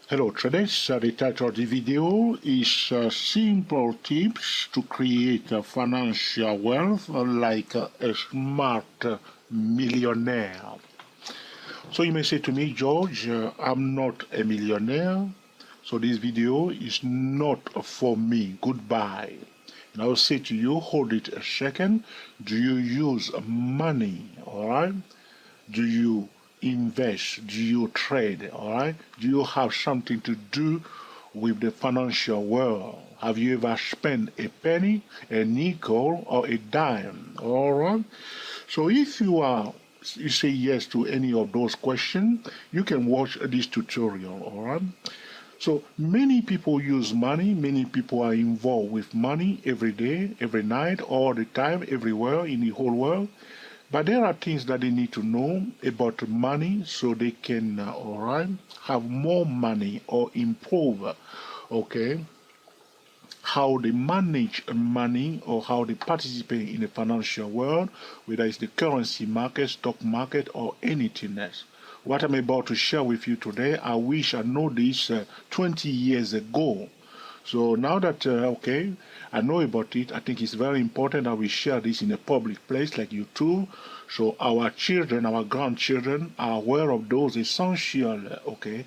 Hello traders, the title of the video is simple tips to create financial wealth like a smart millionaire. So you may say to me, George, I'm not a millionaire, so this video is not for me. Goodbye. And I'll say to you, hold it a second. Do you use money, all right? Do you invest? Do you trade? All right? Do you have something to do with the financial world? Have you ever spent a penny, a nickel, or a dime? All right? So if you say yes to any of those questions, you can watch this tutorial. All right? So many people use money, many people are involved with money every day, every night, all the time, everywhere in the whole world. But there are things that they need to know about money so they can, all right, have more money or improve, okay, how they manage money or how they participate in the financial world, whether it's the currency market, stock market, or anything else. What I'm about to share with you today, I wish I know this 20 years ago. So now that, okay, I know about it, I think it's very important that we share this in a public place like YouTube, so our children, our grandchildren are aware of those essential, okay,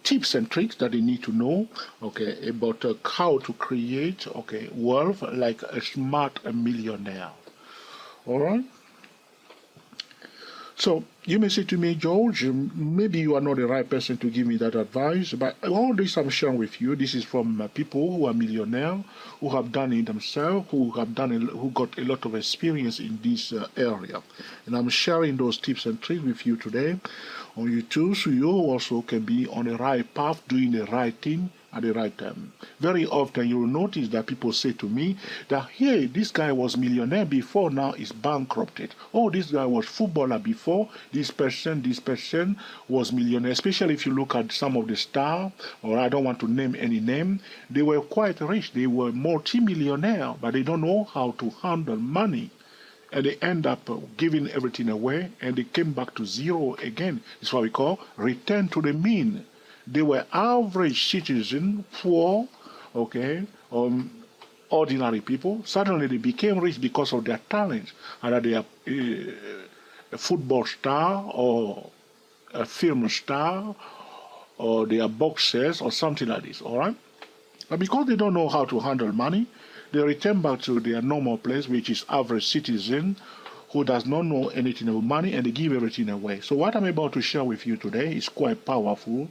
tips and tricks that they need to know, okay, about how to create, okay, wealth like a smart millionaire. All right? So you may say to me, George, maybe you are not the right person to give me that advice, but all this I'm sharing with you, this is from people who are millionaires, who have done it themselves, who got a lot of experience in this area, and I'm sharing those tips and tricks with you today on YouTube, so you also can be on the right path, doing the right thing at the right time. Very often you will notice that people say to me that, hey, this guy was millionaire before, now is bankrupted. Oh, this guy was footballer before, this person was millionaire. Especially if you look at some of the stars, or I don't want to name any name, they were quite rich, they were multi-millionaire, but they don't know how to handle money. And they end up giving everything away, and they came back to zero again. It's what we call return to the mean. They were average citizens, poor, okay, ordinary people. Suddenly they became rich because of their talent, either they are a football star or a film star, or they are boxers or something like this, all right? But because they don't know how to handle money, they return back to their normal place, which is average citizen who does not know anything about money, and they give everything away. So what I'm about to share with you today is quite powerful.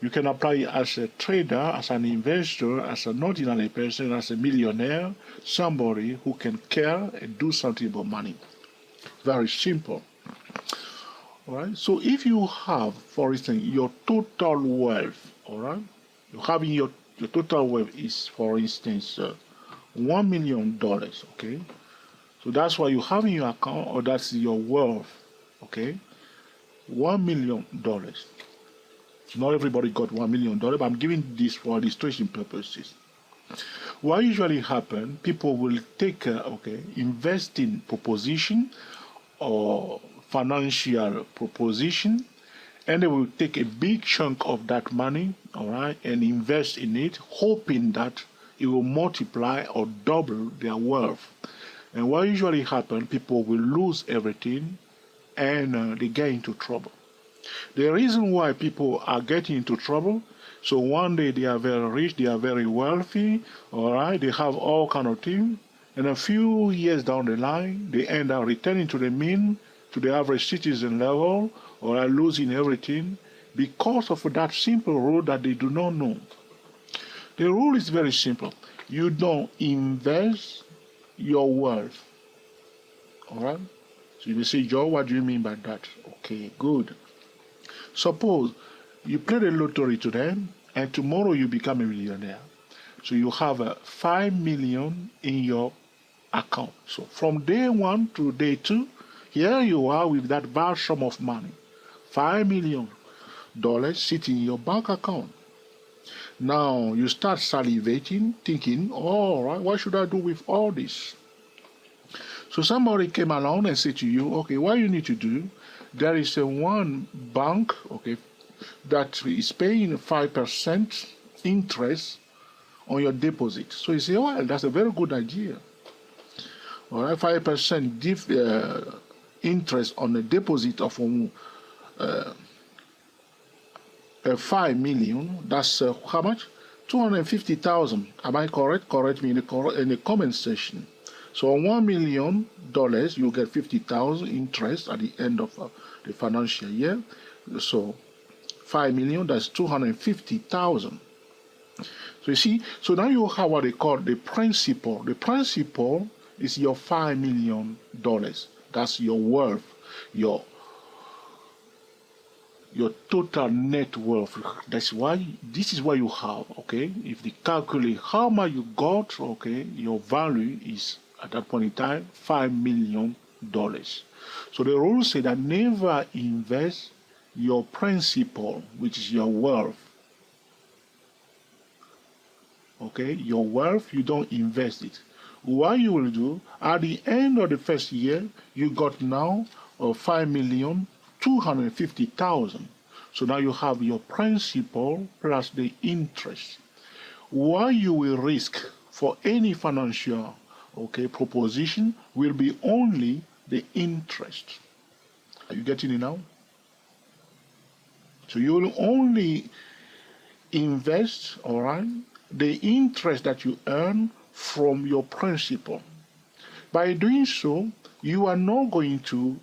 You can apply it as a trader, as an investor, as an ordinary person, as a millionaire, somebody who can care and do something about money. Very simple. All right. So if you have, for instance, your total wealth, all right, you having your total wealth is, for instance, $1 million. Okay. So that's what you have in your account, or that's your wealth. Okay. $1 million. Not everybody got $1 million, but I'm giving this for illustration purposes. What usually happens, people will take investing proposition or financial proposition, and they will take a big chunk of that money, all right, and invest in it, hoping that it will multiply or double their wealth. And what usually happens, people will lose everything, and they get into trouble. The reason why people are getting into trouble, so one day they are very rich, they are very wealthy, all right, they have all kind of things, and a few years down the line, they end up returning to the mean, to the average citizen level, or are losing everything because of that simple rule that they do not know. The rule is very simple. You don't invest your wealth, all right? So you may say, Joe, what do you mean by that? Okay, good. Suppose you play the lottery today, and tomorrow you become a millionaire. So you have 5 million in your account. So from day 1 to day 2, here you are with that vast sum of money, $5 million sitting in your bank account. Now you start salivating, thinking, all right, what should I do with all this? So somebody came along and said to you, okay, what you need to do, there is one bank, okay, that is paying 5% interest on your deposit. So you say, well, that's a very good idea. All right, 5% interest on a deposit of 5 million. That's how much? 250,000. Am I correct? Correct me in the comment section. So on $1 million, you get 50,000 interest at the end of the financial year. So 5 million, that's 250,000. So you see, so now you have what they call the principal. The principal is your $5 million. That's your worth, your total net worth. That's why this is what you have. Okay, if they calculate how much you got, okay, your value is at that point in time $5 million. So the rules say that never invest your principal, which is your wealth. Okay, your wealth, you don't invest it. What you will do at the end of the first year, you got now 5,250,000. So now you have your principal plus the interest. What you will risk for any financial, okay, proposition will be only the interest. Are you getting it now? So you will only invest, all right, the interest that you earn from your principal. By doing so, you are not going to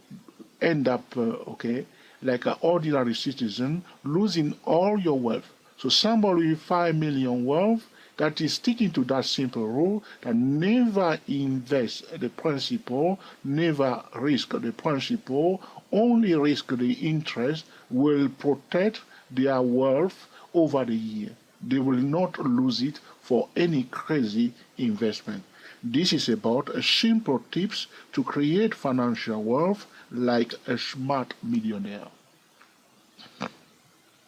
end up, okay, like an ordinary citizen, losing all your wealth. So somebody with 5 million wealth that is sticking to that simple rule that never invest the principal, never risk the principal, only risk the interest, will protect their wealth over the year. They will not lose it for any crazy investment. This is about a simple tips to create financial wealth like a smart millionaire.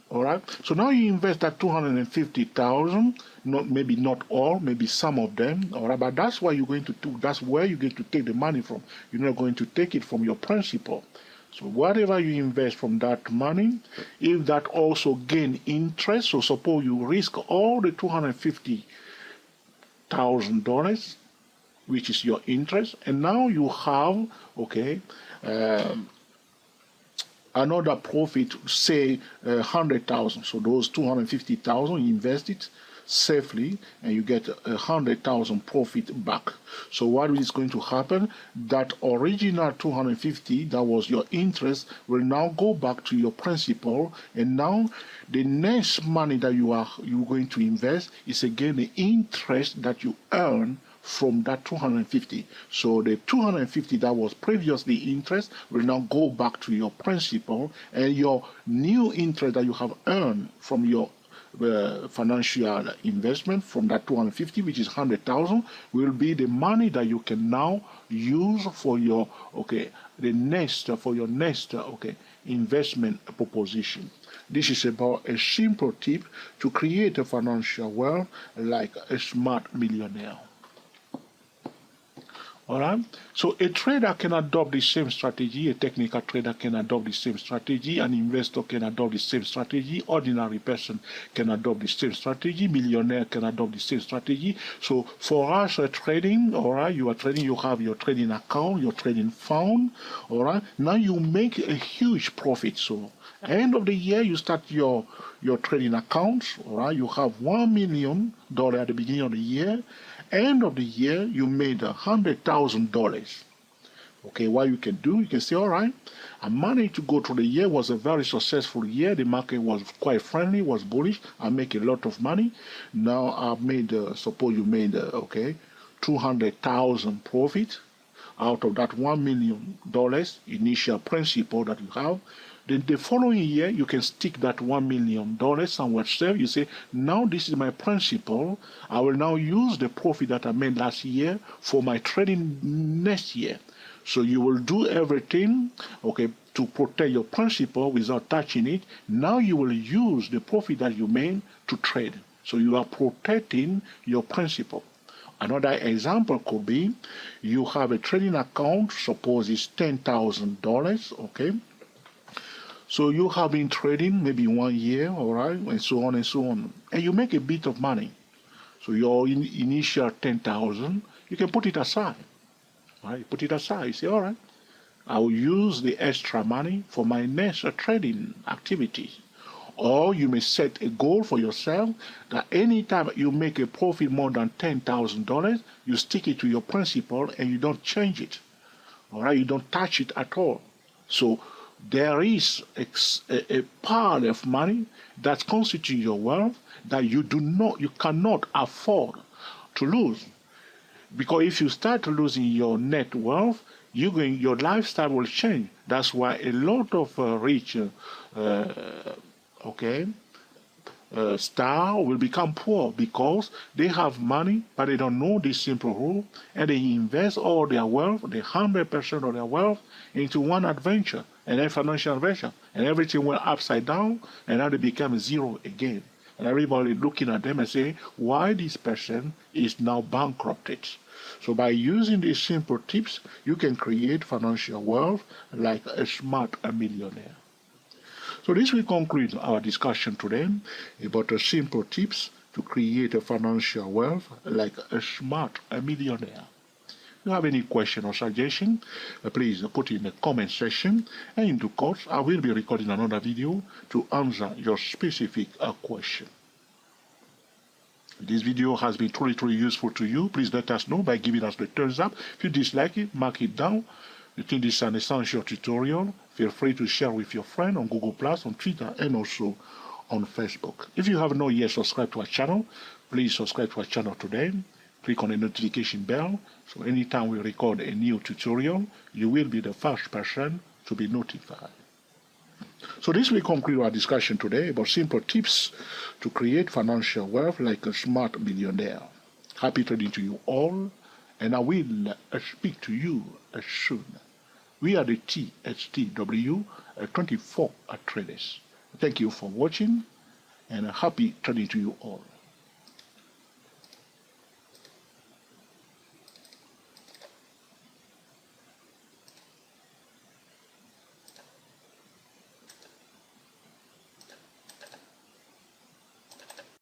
All right. So now you invest that 250,000. Maybe not all, maybe some of them. All right. But that's why you're going to do. That's where you're going to take the money from. You're not going to take it from your principal. So whatever you invest from that money, if that also gain interest, so suppose you risk all the $250,000, which is your interest, and now you have, okay, another profit, say 100,000. So those 250,000 you invest it safely, and you get 100,000 profit back. So what is going to happen? That original 250 that was your interest will now go back to your principal, and now the next money that you're going to invest is again the interest that you earn from that 250. So the 250 that was previously interest will now go back to your principal, and your new interest that you have earned from your financial investment from that 250, which is 100,000, will be the money that you can now use for your next investment proposition. This is about a simple tip to create a financial wealth like a smart millionaire. All right. So a trader can adopt the same strategy. A technical trader can adopt the same strategy. An investor can adopt the same strategy. Ordinary person can adopt the same strategy. Millionaire can adopt the same strategy. So for us, trading, all right, you are trading. You have your trading account, your trading fund. All right. Now you make a huge profit. So end of the year, you start your trading account. All right. You have $1 million at the beginning of the year. End of the year, you made $100,000. Okay, what you can do, you can say, all right, I managed to go through the year, was a very successful year. The market was quite friendly, was bullish. I make a lot of money. Now I've made, suppose you made, 200,000 profit out of that $1 million initial principal that you have. Then the following year, you can stick that $1 million somewhere safe. You say, now this is my principal. I will now use the profit that I made last year for my trading next year. So you will do everything, okay, to protect your principal without touching it. Now you will use the profit that you made to trade. So you are protecting your principal. Another example could be you have a trading account, suppose it's $10,000, okay? So you have been trading maybe 1 year, all right, and so on and so on, and you make a bit of money. So your initial 10,000, you can put it aside, right? Put it aside. You say, all right, I will use the extra money for my next trading activity. Or you may set a goal for yourself that anytime you make a profit more than $10,000, you stick it to your principal and you don't change it. All right, you don't touch it at all. So there is a part of money that constitutes your wealth that you cannot afford to lose. Because if you start losing your net wealth, your lifestyle will change. That's why a lot of rich, okay, star will become poor because they have money, but they don't know this simple rule, and they invest all their wealth, the 100% of their wealth, into one adventure, and then financial adventure, and everything went upside down, and now they become zero again. And everybody looking at them and saying, why this person is now bankrupted? So by using these simple tips, you can create financial wealth like a smart millionaire. So this will conclude our discussion today about the simple tips to create a financial wealth like a smart millionaire. If you have any question or suggestion, please put it in the comment section, and in due course I will be recording another video to answer your specific question. If this video has been truly useful to you, please let us know by giving us the thumbs up. If you dislike it, mark it down. You think this is an essential tutorial, feel free to share with your friend on Google+, on Twitter, and also on Facebook. If you have not yet subscribed to our channel, please subscribe to our channel today. Click on the notification bell, so anytime we record a new tutorial, you will be the first person to be notified. So this will conclude our discussion today about simple tips to create financial wealth like a smart millionaire. Happy trading to you all, and I will speak to you soon. We are the THTW 24 traders. Thank you for watching, and happy trading to you all.